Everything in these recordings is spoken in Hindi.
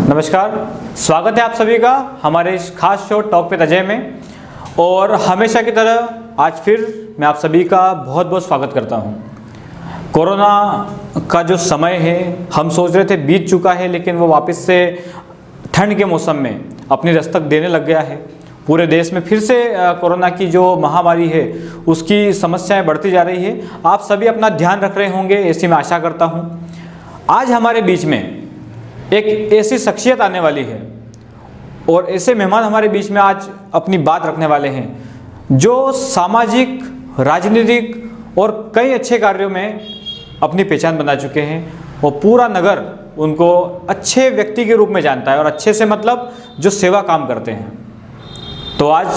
नमस्कार, स्वागत है आप सभी का हमारे इस खास शो टॉक विद अजय में। और हमेशा की तरह आज फिर मैं आप सभी का बहुत बहुत स्वागत करता हूं। कोरोना का जो समय है हम सोच रहे थे बीत चुका है, लेकिन वो वापस से ठंड के मौसम में अपनी दस्तक देने लग गया है। पूरे देश में फिर से कोरोना की जो महामारी है उसकी समस्याएं बढ़ती जा रही है। आप सभी अपना ध्यान रख रहे होंगे, ऐसी मैं आशा करता हूँ। आज हमारे बीच में एक ऐसी शख्सियत आने वाली है और ऐसे मेहमान हमारे बीच में आज अपनी बात रखने वाले हैं जो सामाजिक, राजनीतिक और कई अच्छे कार्यों में अपनी पहचान बना चुके हैं और पूरा नगर उनको अच्छे व्यक्ति के रूप में जानता है। और अच्छे से मतलब जो सेवा काम करते हैं। तो आज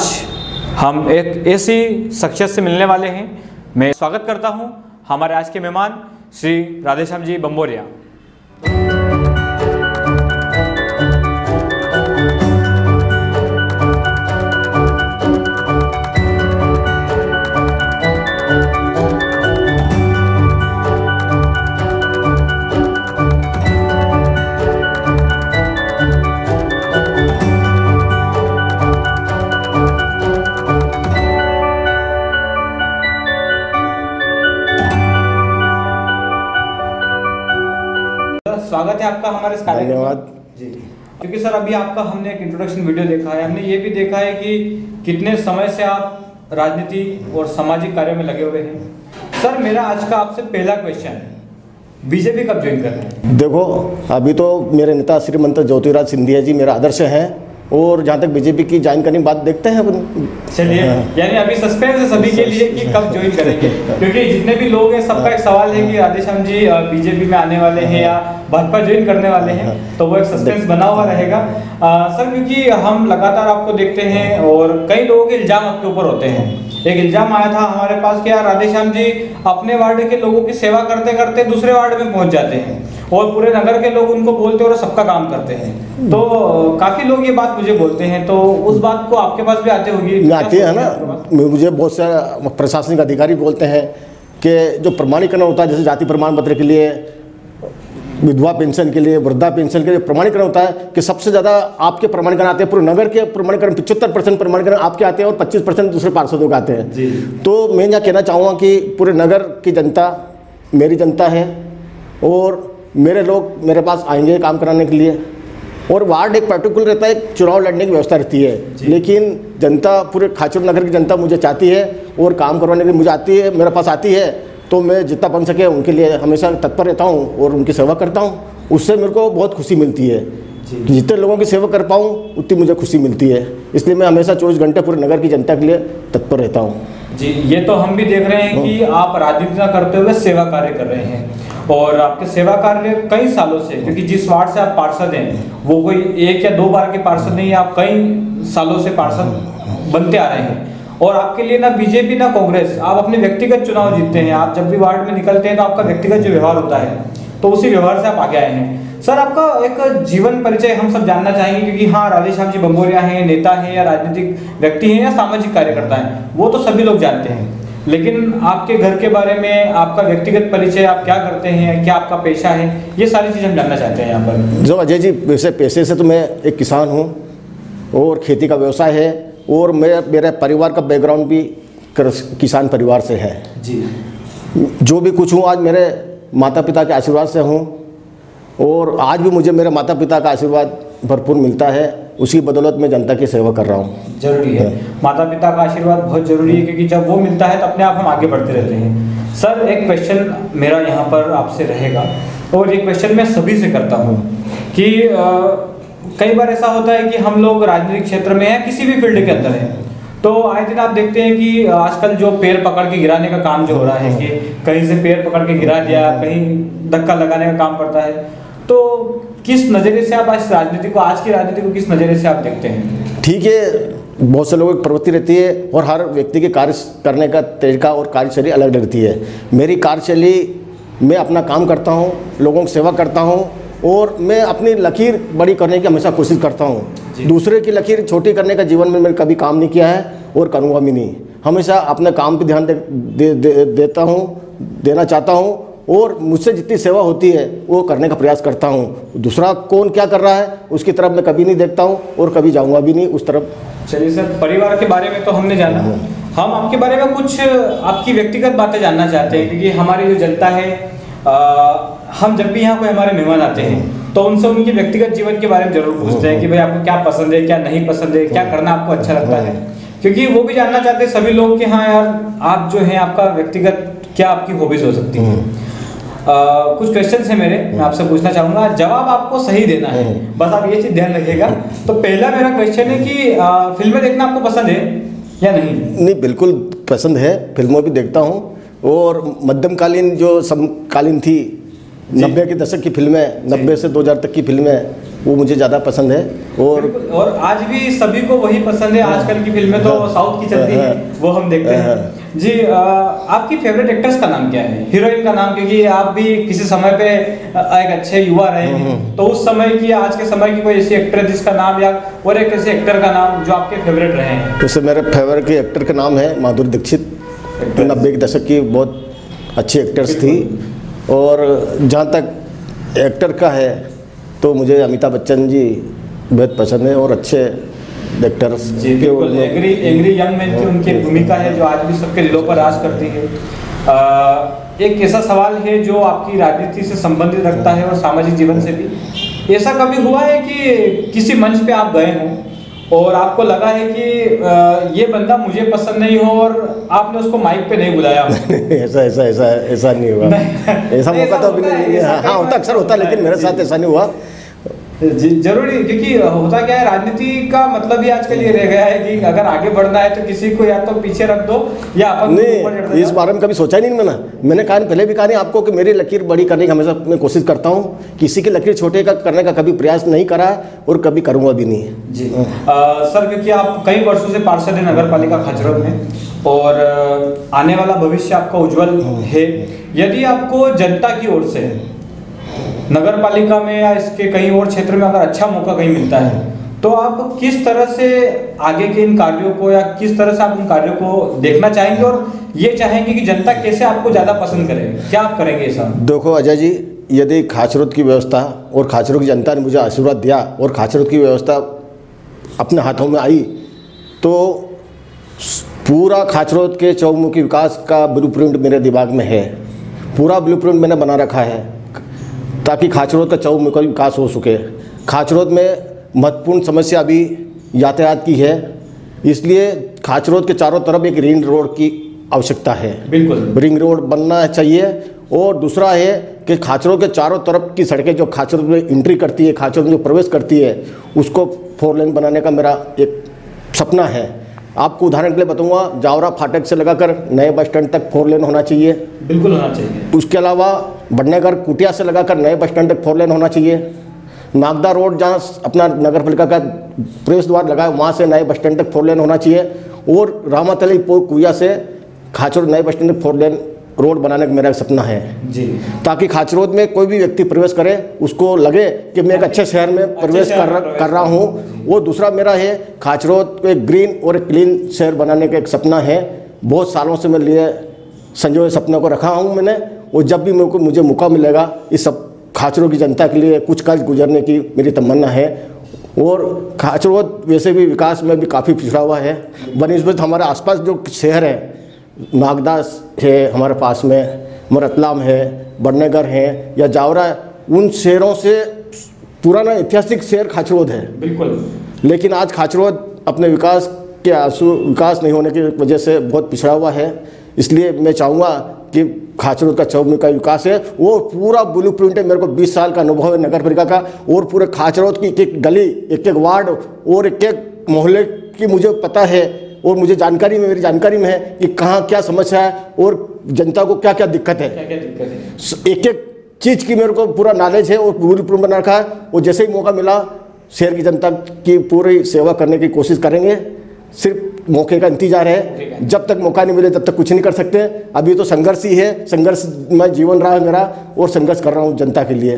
हम एक ऐसी शख्सियत से मिलने वाले हैं। मैं स्वागत करता हूं हमारे आज के मेहमान श्री राधेश्याम जी बंबोरिया। स्वागत है आपका हमारे इस कार्यक्रम में। धन्यवाद जी। क्योंकि सर अभी आपका हमने एक इंट्रोडक्शन वीडियो देखा है, हमने ये भी देखा है कि कितने समय से आप राजनीति और सामाजिक कार्यों में लगे हुए हैं। सर मेरा आज का आपसे पहला क्वेश्चन, बीजेपी कब ज्वाइन कर रहे हैं? देखो, अभी तो मेरे नेता श्रीमंत ज्योतिराज सिंधिया जी मेरा आदर्श हैं और जहाँ तक बीजेपी की ज्वाइन करने की बात देखते हैं अपन। चलिए, यानी अभी सस्पेंस है सभी के लिए कि कब ज्वाइन करेंगे, क्योंकि जितने भी लोग हैं सबका एक सवाल है कि राधेश्याम जी बीजेपी में आने वाले हैं या भाजपा ज्वाइन करने वाले हैं, तो वो एक सस्पेंस बना हुआ रहेगा। सर क्योंकि हम लगातार आपको देखते हैं और कई लोगों के इल्जाम आपके ऊपर होते हैं। एक इल्जाम आया था हमारे पास कि यार राधेश्याम जी अपने वार्ड के लोगों की सेवा करते करते दूसरे वार्ड में पहुंच जाते हैं और पूरे नगर के लोग उनको बोलते और सबका काम करते हैं। तो काफी लोग ये बात मुझे बोलते हैं, तो उस बात को आपके पास भी आती होगी? आती है ना, मुझे बहुत से प्रशासनिक अधिकारी बोलते हैं कि जो प्रमाणीकरण होता है, जैसे जाति प्रमाण पत्र के लिए, विधवा पेंशन के लिए, वृद्धा पेंशन के लिए प्रमाणीकरण होता है कि सबसे ज़्यादा आपके प्रमाणीकरण आते हैं। पूरे नगर के प्रमाणीकरण 75% प्रमाणीकरण आपके आते हैं और 25% दूसरे पार्षदों के आते हैं जी। तो मैं यहाँ कहना चाहूँगा कि पूरे नगर की जनता मेरी जनता है और मेरे लोग मेरे पास आएंगे काम कराने के लिए। और वार्ड एक पर्टिकुलर रहता है, चुनाव लड़ने की व्यवस्था रहती है, लेकिन जनता, पूरे खाचर नगर की जनता मुझे चाहती है और काम करवाने के लिए मुझे आती है, मेरे पास आती है। तो मैं जितना बन सके उनके लिए हमेशा तत्पर रहता हूँ और उनकी सेवा करता हूँ। उससे मेरे को बहुत खुशी मिलती है कि जितने लोगों की सेवा कर पाऊँ उतनी मुझे खुशी मिलती है। इसलिए मैं हमेशा 24 घंटे पूरे नगर की जनता के लिए तत्पर रहता हूँ जी। ये तो हम भी देख रहे हैं कि आप राजनीति न करते हुए सेवा कार्य कर रहे हैं और आपके सेवा कार्य कई सालों से, क्योंकि जिस वार्ड से आप पार्षद हैं वो कोई एक या दो बार के पार्षद नहीं है, आप कई सालों से पार्षद बनते आ रहे हैं। और आपके लिए ना बीजेपी ना कांग्रेस, आप अपने व्यक्तिगत चुनाव जीतते हैं। आप जब भी वार्ड में निकलते हैं तो आपका व्यक्तिगत जो व्यवहार होता है, तो उसी व्यवहार से आप आगे आए हैं। सर आपका एक जीवन परिचय हम सब जानना चाहेंगे, क्योंकि हाँ राधेश्याम जी बंबोरिया हैं, नेता हैं या राजनीतिक व्यक्ति हैं या सामाजिक कार्यकर्ता हैं, वो तो सभी लोग जानते हैं। लेकिन आपके घर के बारे में, आपका व्यक्तिगत परिचय, आप क्या करते हैं, क्या आपका पेशा है, ये सारी चीज़ हम जानना चाहते हैं यहाँ पर। जो अजय जी, वैसे पेशे से तो मैं एक किसान हूँ और खेती का व्यवसाय है और मेरे परिवार का बैकग्राउंड भी किसान परिवार से है जी। जो भी कुछ हूँ आज मेरे माता पिता के आशीर्वाद से हूँ और आज भी मुझे मेरे माता पिता का आशीर्वाद भरपूर मिलता है। उसी बदौलत मैं जनता की सेवा कर रहा हूँ। जरूरी है, माता पिता का आशीर्वाद बहुत जरूरी है, क्योंकि जब वो मिलता है तो अपने आप हम आगे बढ़ते रहते हैं। सर एक क्वेश्चन मेरा यहाँ पर आपसे रहेगा और ये क्वेश्चन मैं सभी से करता हूँ कि कई बार ऐसा होता है कि हम लोग राजनीतिक क्षेत्र में हैं, किसी भी फील्ड के अंदर हैं, तो आए दिन आप देखते हैं कि आजकल जो पैर पकड़ के गिराने का काम जो हो रहा है कि कहीं से पैर पकड़ के गिरा दिया, कहीं धक्का लगाने का काम पड़ता है। तो किस नज़रिए से आप आज राजनीति को, आज की राजनीति को किस नज़रिए से आप देखते हैं? ठीक है, बहुत से लोगों की प्रवृत्ति रहती है और हर व्यक्ति के कार्य करने का तरीका और कार्यशैली अलग अलग रहती है। मेरी कार्यशैली, मैं अपना काम करता हूँ, लोगों की सेवा करता हूँ और मैं अपनी लकीर बड़ी करने की हमेशा कोशिश करता हूँ। दूसरे की लकीर छोटी करने का जीवन में मैंने कभी काम नहीं किया है और करूँगा भी नहीं। हमेशा अपने काम पे ध्यान देता हूँ, देना चाहता हूँ और मुझसे जितनी सेवा होती है वो करने का प्रयास करता हूँ। दूसरा कौन क्या कर रहा है उसकी तरफ मैं कभी नहीं देखता हूँ और कभी जाऊँगा भी नहीं उस तरफ। चलिए सर, परिवार के बारे में तो हमने जाना, हम आपके बारे में कुछ आपकी व्यक्तिगत बातें जानना चाहते हैं, क्योंकि हमारी जो जनता है, हम जब भी यहाँ कोई हमारे मेहमान आते हैं तो उनसे उनके व्यक्तिगत जीवन के बारे में जरूर पूछते हैं कि भाई आपको क्या पसंद है, क्या नहीं पसंद है, क्या करना आपको अच्छा लगता है, क्योंकि वो भी जानना चाहते हैं सभी लोग कि हाँ यार आप जो है आपका व्यक्तिगत क्या आपकी हॉबीज हो सकती हैं। कुछ क्वेश्चंस हैं मेरे, मैं आपसे पूछना चाहूँगा, जवाब आपको सही देना है, बस आप ये चीज़ ध्यान रखिएगा। तो पहला मेरा क्वेश्चन है कि फिल्में देखना आपको पसंद है या नहीं? नहीं, बिल्कुल पसंद है, फिल्मों भी देखता हूँ और मध्यमकालीन जो समकालीन थी 90 के दशक की फिल्में, 90 से 2000 तक की फिल्में, वो मुझे ज़्यादा पसंद है। और आज भी सभी को वही पसंद है। आजकल की फिल्में तो साउथ की चलती है, वो हम देखते हैं जी। आपकी फेवरेट एक्ट्रेस का नाम क्या है, हीरोइन का नाम? क्योंकि आप भी किसी समय पे एक अच्छे युवा रहे हैं, तो उस समय की, आज के समय की कोई ऐसी एक्ट्रेस जिसका नाम या और एक ऐसे एक्टर का नाम जो आपके फेवरेट रहे हैं? जैसे मेरे फेवरेट की एक्टर का नाम है माधुरी दीक्षित, 90 के दशक की बहुत अच्छी एक्ट्रेस थी। और जहाँ तक एक्टर का है तो मुझे अमिताभ बच्चन जी बहुत पसंद है और अच्छे एक्टर्स जी। एंग्री यंग मैन की उनकी भूमिका है जो आज भी सबके दिलों पर राज करती है। एक ऐसा सवाल है जो आपकी राजनीति से संबंधित रखता है और सामाजिक जीवन से भी। ऐसा कभी हुआ है कि किसी मंच पे आप गए हों और आपको लगा है कि ये बंदा मुझे पसंद नहीं हो और आपने उसको माइक पे नहीं बुलाया? ऐसा नहीं हुआ। ऐसा मौका तो अभी नहीं। हाँ, होता, अक्सर होता, लेकिन मेरे साथ ऐसा नहीं हुआ। जरूरी, क्योंकि होता क्या है, राजनीति का मतलब ही आजकल ये रह गया है कि अगर आगे बढ़ना है तो किसी को या तो पीछे रख दो या अपन नहीं। इस बारे में कभी सोचा नहीं मैंने कहा, पहले भी कहा नहीं आपको कि मेरी लकीर बड़ी करने की हमेशा मैं कोशिश करता हूँ। किसी की लकीर छोटे का करने का कभी प्रयास नहीं करा और कभी करूँगा भी नहीं जी। सर, क्योंकि आप कई वर्षों से पार्षद हैं नगर पालिका खाचरोद में और आने वाला भविष्य आपका उज्जवल है, यदि आपको जनता की ओर से नगर पालिका में या इसके कहीं और क्षेत्र में अगर अच्छा मौका कहीं मिलता है तो आप किस तरह से आगे के इन कार्यों को या किस तरह से आप उन कार्यों को देखना चाहेंगे और ये चाहेंगे कि जनता कैसे आपको ज़्यादा पसंद करे? क्या आप करेंगे ऐसा? देखो अजय जी, यदि खाचरोद की व्यवस्था और खाचरोद की जनता ने मुझे आशीर्वाद दिया और खाचरोद की व्यवस्था अपने हाथों में आई तो पूरा खाचरोद के चौमुखी विकास का ब्लूप्रिंट मेरे दिमाग में है। पूरा ब्लूप्रिंट मैंने बना रखा है ताकि खाचरोद का चौमुखी विकास हो सके। खाचरोद में महत्वपूर्ण समस्या अभी यातायात की है, इसलिए खाचरोद के चारों तरफ एक रिंग रोड की आवश्यकता है। बिल्कुल, रिंग रोड बनना चाहिए। और दूसरा है कि खाचरोद के चारों तरफ की सड़कें जो खाचरोद में एंट्री करती है, खाचरोद में जो प्रवेश करती है, उसको 4 लेन बनाने का मेरा एक सपना है। आपको उदाहरण के लिए बताऊंगा, जावरा फाटक से लगाकर नए बस स्टैंड तक 4 लेन होना चाहिए। बिल्कुल होना चाहिए। उसके अलावा बढ़नेगर कुटिया से लगाकर नए बस स्टैंड तक 4 लेन होना चाहिए। नागदा रोड जहाँ अपना नगर पालिका का प्रवेश द्वार लगा है वहाँ से नए बस स्टैंड तक 4 लेन होना चाहिए। और रामातली कुइया से खाचरोद नए बस स्टैंड तक 4 लेन रोड बनाने का मेरा सपना है जी, ताकि खाचरोद में कोई भी व्यक्ति प्रवेश करे उसको लगे कि मैं एक अच्छे शहर में प्रवेश कर रहा हूँ। वो दूसरा मेरा है खाचरोद को एक ग्रीन और एक क्लीन शहर बनाने का एक सपना है। बहुत सालों से मैं लिए संजोए सपने को रखा हूँ मैंने, और जब भी मुझे मौका मिलेगा इस सब खाचरोद की जनता के लिए कुछ काज गुजरने की मेरी तमन्ना है। और खाचरोद वैसे भी विकास में भी काफ़ी पिछड़ा हुआ है बनिस्बत हमारे आसपास जो शहर है, नागदा है हमारे पास में, रतलाम है, बढ़नेगर है या जावरा है, उन शहरों से पुराना ऐतिहासिक शहर खाचरोद है। बिल्कुल, लेकिन आज खाचरोद अपने विकास के आंसू विकास नहीं होने की वजह से बहुत पिछड़ा हुआ है। इसलिए मैं चाहूँगा कि खाचरोद का चौमुखी का विकास है वो पूरा ब्लूप्रिंट है। मेरे को 20 साल का अनुभव है नगर पालिका का, और पूरे खाचरोद की एक गली, एक वार्ड और एक मोहल्ले की मुझे पता है और मुझे जानकारी में, मेरी जानकारी में है कि कहाँ क्या समस्या है और जनता को क्या क्या दिक्कत है। एक एक चीज़ की मेरे को पूरा नॉलेज है और पूरी प्रूफ बना रखा है। और जैसे ही मौका मिला शहर की जनता की पूरी सेवा करने की कोशिश करेंगे। सिर्फ मौके का इंतजार है, जब तक मौका नहीं मिले तब तक कुछ नहीं कर सकते। अभी तो संघर्ष ही है, संघर्ष में जीवन रहा है मेरा और संघर्ष कर रहा हूँ जनता के लिए।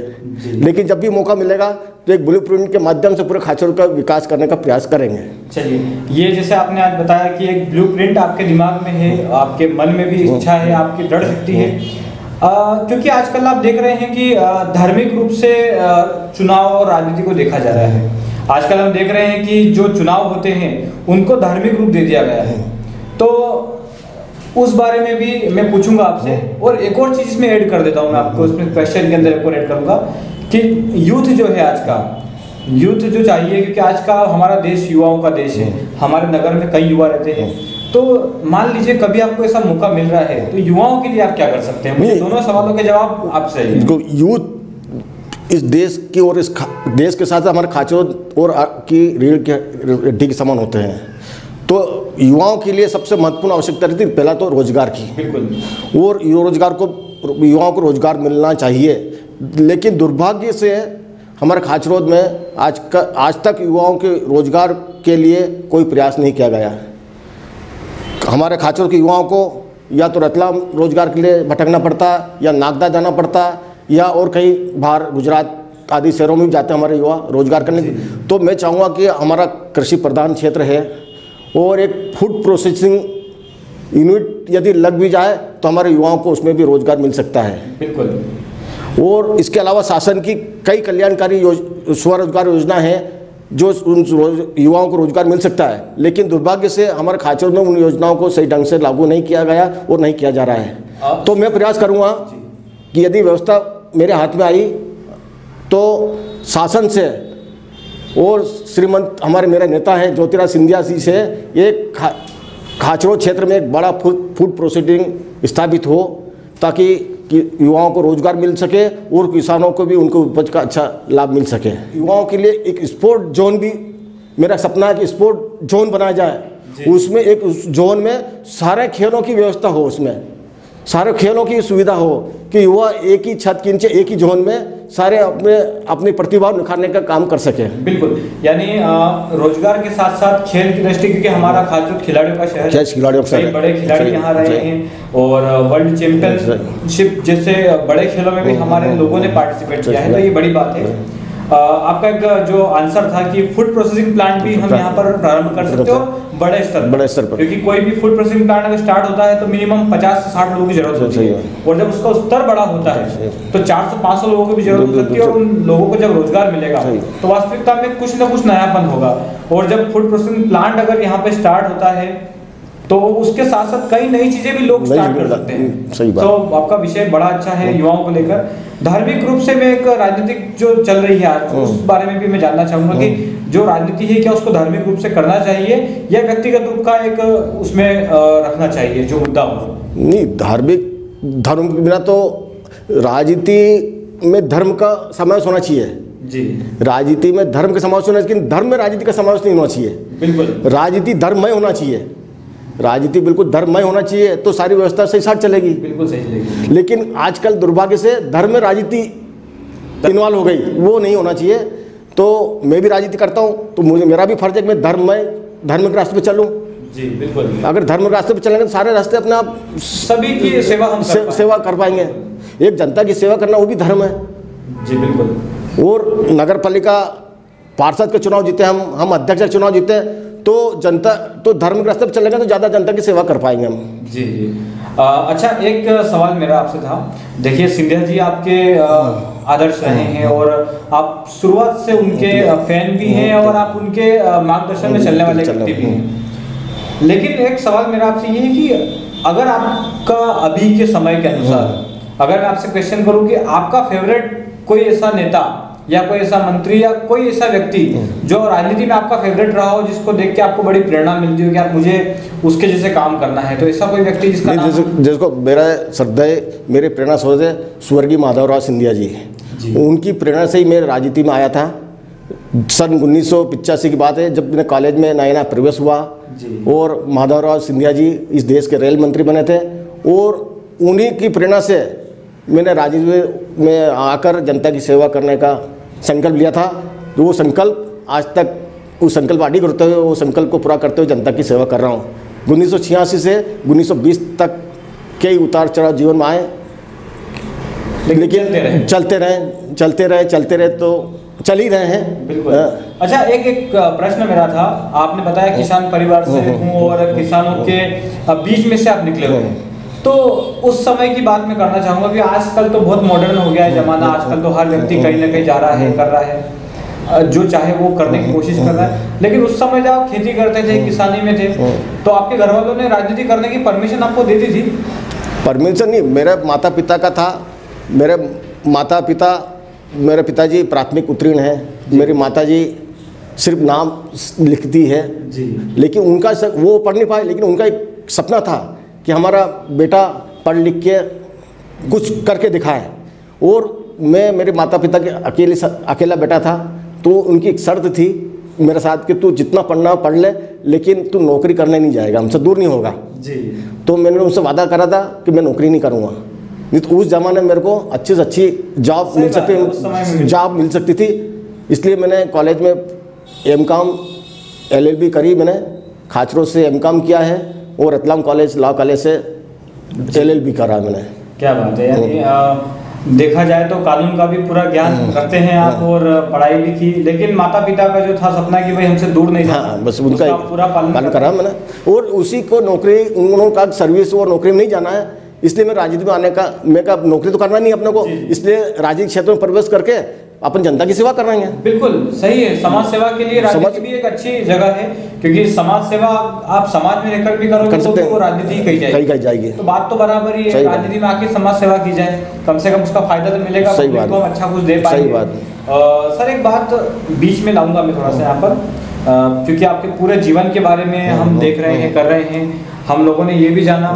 लेकिन जब भी मौका मिलेगा तो एक ब्लूप्रिंट के माध्यम से पूरे खाचर का विकास करने का प्रयास करेंगे। चलिए, ये जैसे आपने आज बताया कि एक ब्लूप्रिंट आपके दिमाग में है, आपके मन में भी इच्छा है, आपकी दृढ़ शक्ति है। क्योंकि आजकल आप देख रहे हैं कि धार्मिक रूप से चुनाव और राजनीति को देखा जा रहा है। आजकल हम देख रहे हैं कि जो चुनाव होते हैं उनको धार्मिक रूप दे दिया गया है। तो उस बारे में भी मैं पूछूंगा आपसे। और एक और चीज़ इसमें ऐड कर देता हूँ मैं आपको, इसमें क्वेश्चन के अंदर एक और ऐड करूँगा कि यूथ जो है आज का, यूथ जो चाहिए, क्योंकि आज का हमारा देश युवाओं का देश है। हमारे नगर में कई युवा रहते हैं। तो मान लीजिए कभी आपको ऐसा मौका मिल रहा है तो युवाओं के लिए आप क्या कर सकते हैं? मुझे दोनों सवालों के जवाब आपसे चाहिए। यूथ इस देश की और इस देश के साथ हमारे खाचर और की रीढ़ की हड्डी के समान होते हैं। तो युवाओं के लिए सबसे महत्वपूर्ण आवश्यकता रहती है पहला तो रोजगार की। बिल्कुल। और युवाओं को रोजगार मिलना चाहिए। लेकिन दुर्भाग्य से हमारे खाचरोद में आज तक युवाओं के रोजगार के लिए कोई प्रयास नहीं किया गया। हमारे खाचर के युवाओं को या तो रतलाम रोजगार के लिए भटकना पड़ता, या नागदा जाना पड़ता, या और कहीं बाहर गुजरात आदि शहरों में भी जाते हैं हमारे युवा रोजगार करने। तो मैं चाहूँगा कि हमारा कृषि प्रधान क्षेत्र है और एक फूड प्रोसेसिंग यूनिट यदि लग भी जाए तो हमारे युवाओं को उसमें भी रोजगार मिल सकता है। बिल्कुल। और इसके अलावा शासन की कई कल्याणकारी स्वरोजगार योजना है जो उन युवाओं को रोजगार मिल सकता है। लेकिन दुर्भाग्य से हमारे खाचर में उन योजनाओं को सही ढंग से लागू नहीं किया गया और नहीं किया जा रहा है। तो मैं प्रयास करूँगा कि यदि व्यवस्था मेरे हाथ में आई तो शासन से और श्रीमंत हमारे मेरे नेता हैं ज्योतिराज सिंधिया जी से एक खाचरों क्षेत्र में एक बड़ा फूड प्रोसेसिंग स्थापित हो, ताकि युवाओं को रोजगार मिल सके और किसानों को भी उनको उपज का अच्छा लाभ मिल सके। युवाओं के लिए एक स्पोर्ट जोन भी मेरा सपना है कि स्पोर्ट जोन बनाया जाए। उसमें एक उस जोन में सारे खेलों की व्यवस्था हो, उसमें सारे खेलों की सुविधा हो कि युवा एक ही छत के नीचे एक ही जोन में सारे अपनी प्रतिभा निखारने का काम कर सके। बिल्कुल। यानी रोजगार के साथ साथ खेल की दृष्टि, क्योंकि हमारा खाचर खिलाड़ियों का शहर है, कई बड़े खिलाड़ी यहाँ रहे हैं और वर्ल्ड चैंपियनशिप जैसे बड़े खेलों में भी हमारे लोगों ने पार्टिसिपेट किया है। तो ये बड़ी बात है। आपका एक जो आंसर था कि फूड प्रोसेसिंग प्लांट भी हम यहाँ पर प्रारंभ कर सकते हो बड़े स्तर पर, क्योंकि कोई भी फूड प्रोसेसिंग प्लांट अगर स्टार्ट होता है तो मिनिमम 50 से 60 लोगों की जरूरत होती है। और जब उसका स्तर बड़ा होता है तो 400-500 लोगों की भी जरूरत हो सकती है। और उन लोगों को जब रोजगार मिलेगा तो वास्तविकता में कुछ ना कुछ नयापन होगा। और जब फूड प्रोसेसिंग प्लांट अगर यहाँ पे स्टार्ट होता है तो उसके साथ साथ कई नई चीजें भी लोग स्टार्ट कर सकते हैं। सही बात। तो आपका विषय बड़ा अच्छा है युवाओं को लेकर। धार्मिक रूप से मैं एक राजनीतिक जो चल रही है आज, उस बारे में भी मैं जानना चाहूंगा कि जो राजनीति है क्या उसको धार्मिक रूप से करना चाहिए या व्यक्तिगत रूप का एक उसमें रखना चाहिए जो मुद्दा हो? नहीं, धर्म के बिना तो राजनीति में धर्म का समावेश होना चाहिए जी। राजनीति में धर्म का समावेश होना चाहिए, लेकिन धर्म में राजनीति का समावेश नहीं होना चाहिए। बिल्कुल। राजनीति धर्ममय होना चाहिए। राजनीति बिल्कुल धर्ममय होना चाहिए तो सारी व्यवस्था सही साथ चलेगी। बिल्कुल सही चलेगी। लेकिन आजकल दुर्भाग्य से धर्म में राजनीति इन्वॉल्व हो गई, वो नहीं होना चाहिए। तो मैं भी राजनीति करता हूँ तो मेरा भी फर्ज है कि मैं धर्म के रास्ते पे चलूँ। जी बिल्कुल। अगर धर्म के रास्ते पे चलेंगे तो सारे रास्ते अपने आप सभी की सेवा कर पाएंगे। एक जनता की सेवा करना वो भी धर्म है। जी बिल्कुल। और नगर पालिका पार्षद के चुनाव जीते हम अध्यक्ष के चुनाव जीते तो जनता तो धर्म के रास्ते पर चलेगा तो ज़्यादा जनता की सेवा कर पाएंगे हम। जी जी। अच्छा, एक सवाल मेरा आपसे था। देखिए, सिंधिया जी आपके आदर्श रहे हैं और आप शुरुआत से उनके फैन भी हैं और आप उनके मार्गदर्शन में चलने वाले व्यक्ति भी हैं। लेकिन एक सवाल मेरा आपसे ये है कि अगर आपका अभी के समय के अनुसार अगर मैं आपसे क्वेश्चन करूँ कि आपका फेवरेट कोई ऐसा नेता या कोई ऐसा मंत्री या कोई ऐसा व्यक्ति जो राजनीति में आपका फेवरेट रहा हो, जिसको देख के आपको बड़ी प्रेरणा मिलती हो कि यार मुझे उसके जैसे काम करना है, तो ऐसा कोई व्यक्ति जिसका जिसको मेरा श्रद्धेय मेरे प्रेरणा स्रोत है स्वर्गीय माधवराव सिंधिया जी। उनकी प्रेरणा से ही मैं राजनीति में आया था। सन 1985 की बात है, जब मैंने कॉलेज में नया प्रवेश हुआ और माधवराव सिंधिया जी इस देश के रेल मंत्री बने थे और उन्हीं की प्रेरणा से मैंने राजनीति में में आकर जनता की सेवा करने का संकल्प लिया था। तो वो संकल्प आज तक उस संकल्प आगे करते हुए, वो संकल्प को पूरा करते हुए जनता की सेवा कर रहा हूँ। 1986 से 1920 तक कई उतार चढ़ाव जीवन में आए, लेकिन चलते रहे तो चल ही रहे हैं। बिल्कुल। अच्छा, एक प्रश्न मेरा था, आपने बताया किसान परिवार से हूँ और किसानों के बीच में से आप निकले हुए हैं, तो उस समय की बात मैं करना चाहूँगा कि आजकल तो बहुत मॉडर्न हो गया है ज़माना। आजकल तो हर व्यक्ति कहीं ना कहीं जा रहा है, कर रहा है, जो चाहे वो करने की कोशिश कर रहा है। लेकिन उस समय जब आप खेती करते थे, किसानी में थे, तो आपके घर वालों ने राजनीति करने की परमिशन आपको दे दी थी? परमिशन नहीं, मेरे माता पिता का था। मेरे पिताजी प्राथमिक उत्तीर्ण हैं, मेरी माताजी सिर्फ नाम लिखती है जी। लेकिन उनका वो पढ़ नहीं पाए, लेकिन उनका एक सपना था कि हमारा बेटा पढ़ लिख के कुछ करके दिखाए। और मैं मेरे माता पिता के अकेला बेटा था, तो उनकी एक शर्त थी मेरे साथ कि तू जितना पढ़ना पढ़ ले, लेकिन तू नौकरी करने नहीं जाएगा, हमसे दूर नहीं होगा जी। तो मैंने उनसे वादा करा था कि मैं नौकरी नहीं करूँगा। नहीं तो उस ज़माने में मेरे को अच्छी से अच्छी जॉब मिल सकती थी। इसलिए मैंने कॉलेज में M.Com LLB करी, मैंने खाचरों से M.Com किया है और रतलाम कॉलेज लॉ कॉलेज से LLB करा मैंने। क्या बात है, यानी देखा जाए तो कानून का भी पूरा ज्ञान रखते हैं आप और पढ़ाई भी की, लेकिन माता पिता का जो था सपना कि भाई हमसे दूर नहीं जाना, बस उनका पूरा पालन करा मैंने। और उसी को नौकरी, उन्होंने कहा सर्विस और नौकरी में नहीं जाना है, इसलिए मैं राजनीति में आने का, मैं कहा नौकरी तो करना नहीं अपने को, इसलिए राजनीतिक क्षेत्र में प्रवेश करके अपन जनता की सेवा कर रहे हैं। बिल्कुल सही है, समाज सेवा के लिए राजनीति भी एक अच्छी जगह है, क्योंकि समाज सेवा आप समाज में रहकर भी करोगे तो वो राजनीति कही जाएगी। तो बात तो बराबर ही है, राजनीति में आके समाज सेवा की जाए, कम से कम उसका फायदा तो मिलेगा, सही बात, हम अच्छा कुछ दे पाएंगे। सही बात। सर एक बात बीच में लाऊंगा मैं थोड़ा सा यहाँ पर, क्योंकि आपके पूरे जीवन के बारे में हम देख रहे हैं, कर रहे हैं, हम लोगों ने ये भी जाना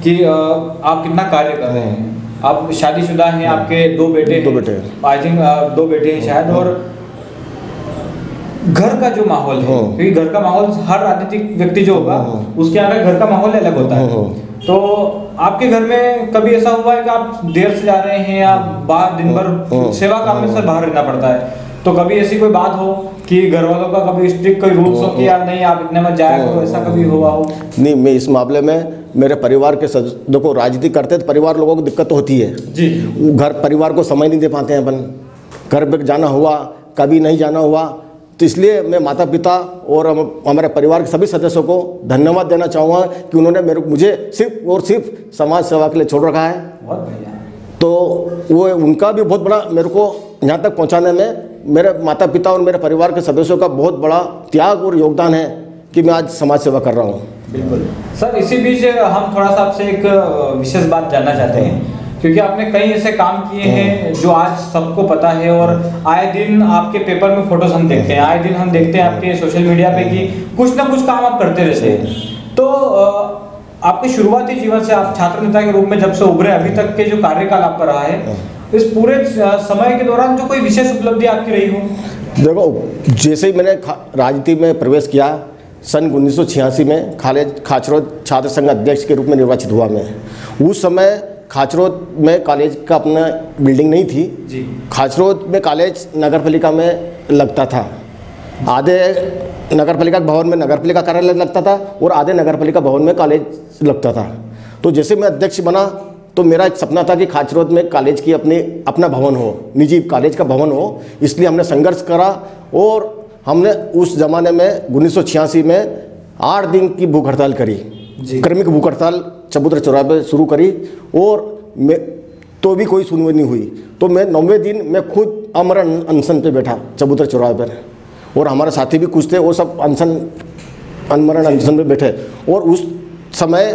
कि आप कितना कार्य कर रहे हैं। आप शादीशुदा हैं, आपके दो बेटे आई थिंक 2 बेटे हैं शायद, और घर का जो माहौल है, क्योंकि घर का माहौल हर राजनीतिक व्यक्ति जो होगा उसके यहाँ घर का माहौल अलग होता है। तो आपके घर में कभी ऐसा हुआ है कि आप देर से जा रहे हैं या बाहर दिन भर सेवा काम में सर बाहर रहना पड़ता है, तो कभी ऐसी कोई बात हो कि घर वालों का कभी स्ट्रिक्ट कोई रूल्स हो कि यार नहीं आप इतने मत जाया करो, ऐसा कभी हुआ हो? नहीं, मैं इस मामले में मेरे परिवार के देखो राजनीति करते तो परिवार लोगों को दिक्कत तो होती है जी। घर परिवार को समय नहीं दे पाते हैं अपन, घर पे जाना हुआ कभी नहीं जाना हुआ, तो इसलिए मैं माता पिता और हमारे परिवार के सभी सदस्यों को धन्यवाद देना चाहूँगा कि उन्होंने मुझे सिर्फ और सिर्फ समाज सेवा के लिए छोड़ रखा है। बहुत बढ़िया। तो वो उनका भी बहुत बड़ा, मेरे को यहाँ तक पहुँचाने में मेरे माता पिता और मेरे परिवार के सदस्यों का बहुत बड़ा त्याग और योगदान है कि मैं आज समाज सेवा कर रहा हूँ। बिल्कुल सर, इसी बीच हम थोड़ा सा आपसे एक विशेष बात जानना चाहते हैं, क्योंकि आपने कई ऐसे काम किए हैं जो आज सबको पता है, और आए दिन आपके पेपर में फोटोज हम देखते हैं, आए दिन हम देखते हैं आपके सोशल मीडिया पे कि कुछ ना कुछ काम आप करते रहते हैं। तो आपके शुरुआती जीवन से आप छात्र नेता के रूप में जब से उभरे अभी तक के जो कार्यकाल आपका रहा है, इस पूरे समय के दौरान जो कोई विशेष उपलब्धि आपकी रही हो? देखो, जैसे ही मैंने राजनीति में प्रवेश किया सन 1986 में खाचरोद छात्र संघ अध्यक्ष के रूप में निर्वाचित हुआ मैं। उस समय खाचरोद में कॉलेज का अपना बिल्डिंग नहीं थी जी। खाचरोद में कॉलेज नगर पालिका में लगता था, आधे नगर पालिका भवन में नगर पालिका कार्यालय लगता था और आधे नगर पालिका भवन में कॉलेज लगता था। तो जैसे मैं अध्यक्ष बना तो मेरा एक सपना था कि खाचरोद में कॉलेज की अपना भवन हो, निजी कॉलेज का भवन हो। इसलिए हमने संघर्ष करा और हमने उस ज़माने में 1986 में 8 दिन की भूख हड़ताल करी, क्रमिक भूख हड़ताल चबूतरा चौराहे पर शुरू करी, और मैं तो भी कोई सुनवाई नहीं हुई। तो मैं 9वें दिन मैं खुद अमरण अनशन पे बैठा चबूतरा चौराहे पर, और हमारे साथी भी कुछ थे, वो सब अमरण अनशन पे बैठे। और उस समय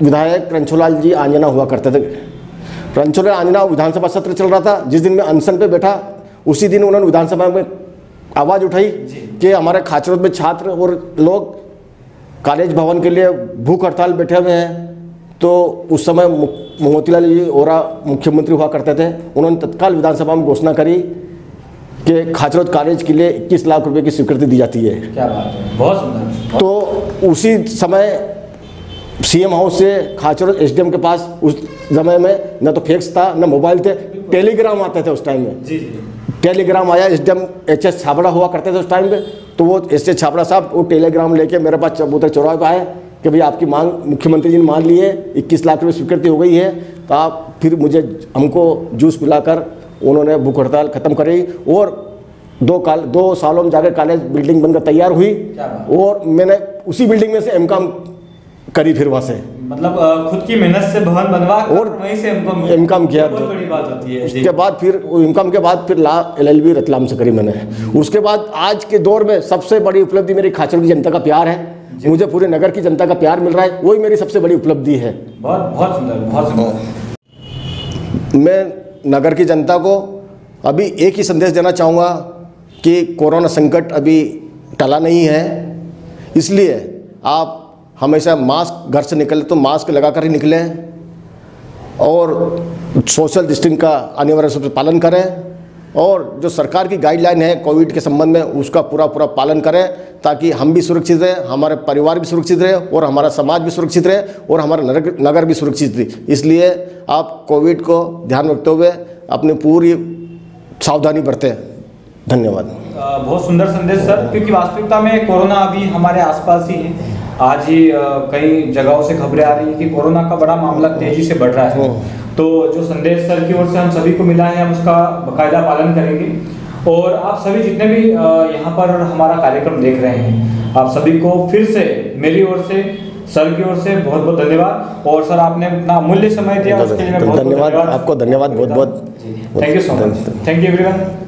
विधायक रणछोड़लाल जी आंजना हुआ करते थे। रणछोड़लाल आंजना विधानसभा सत्र चल रहा था, जिस दिन मैं अनशन पे बैठा उसी दिन उन्होंने विधानसभा में आवाज़ उठाई कि हमारे खाचरोद में छात्र और लोग कॉलेज भवन के लिए भूख हड़ताल बैठे हुए हैं। तो उस समय मोतीलाल जी ओरा मुख्यमंत्री हुआ करते थे, उन्होंने तत्काल विधानसभा में घोषणा करी कि खाचरोद कॉलेज के लिए 21 लाख रुपए की स्वीकृति दी जाती है। क्या बात है, बहुत सुंदर। तो उसी समय सीएम हाउस से खाचरोद एसडीएम के पास उस समय में न तो फैक्स था न मोबाइल थे, टेलीग्राम आते थे उस टाइम में। जी जी। टेलीग्राम आया, एसडीएम एचएस छाबड़ा हुआ करते थे उस टाइम पे, तो वो एचएस छाबड़ा साहब वो टेलीग्राम लेके मेरे पास चबूतरा चौराहे पे आए कि भाई आपकी मांग मुख्यमंत्री जी ने मान ली है, 21 लाख रुपये स्वीकृति हो गई है, तो आप फिर हमको जूस पिलाकर उन्होंने भूख हड़ताल खत्म करी और 2 सालों में जाकर कॉलेज बिल्डिंग बनकर तैयार हुई और मैंने उसी बिल्डिंग में से एमकॉम करी फिर वहाँ से, मतलब खुद की मेहनत से भवन बनवा और वहीं से एमकॉम किया। बहुत बड़ी बात होती है। उसके बाद फिर एमकॉम के बाद फिर LLB रतलाम से करी मैंने। उसके बाद आज के दौर में सबसे बड़ी उपलब्धि मेरी खाचर की जनता का प्यार है, मुझे पूरे नगर की जनता का प्यार मिल रहा है, वही मेरी सबसे बड़ी उपलब्धि है। बहुत बहुत सुंदर, बहुत सुंदर। मैं नगर की जनता को अभी एक ही संदेश देना चाहूँगा कि कोरोना संकट अभी टला नहीं है, इसलिए आप हमेशा मास्क, घर से निकले तो मास्क लगा कर ही निकलें और सोशल डिस्टेंस का अनिवार्य रूप से पालन करें और जो सरकार की गाइडलाइन है कोविड के संबंध में उसका पूरा पालन करें ताकि हम भी सुरक्षित रहें, हमारे परिवार भी सुरक्षित रहे और हमारा समाज भी सुरक्षित रहे और हमारा नगर भी सुरक्षित रहे। इसलिए आप कोविड को ध्यान में रखते हुए अपनी पूरी सावधानी बरतें। धन्यवाद। बहुत सुंदर संदेश सर, क्योंकि वास्तविकता में कोरोना अभी हमारे आसपास ही है। आज ही कई जगहों से खबरें आ रही है कि कोरोना का बड़ा मामला तेजी से बढ़ रहा है, तो जो संदेश सर की ओर से हम सभी को मिला है हम उसका बाकायदा पालन करेंगे। और आप सभी जितने भी यहाँ पर हमारा कार्यक्रम देख रहे हैं, आप सभी को फिर से मेरी ओर से, सर की ओर से बहुत बहुत धन्यवाद। और सर आपने अपना अमूल्य समय दिया उसके लिए मैं बहुत धन्यवाद। आपको धन्यवाद बहुत बहुत। Thank you so much. Thank you everyone.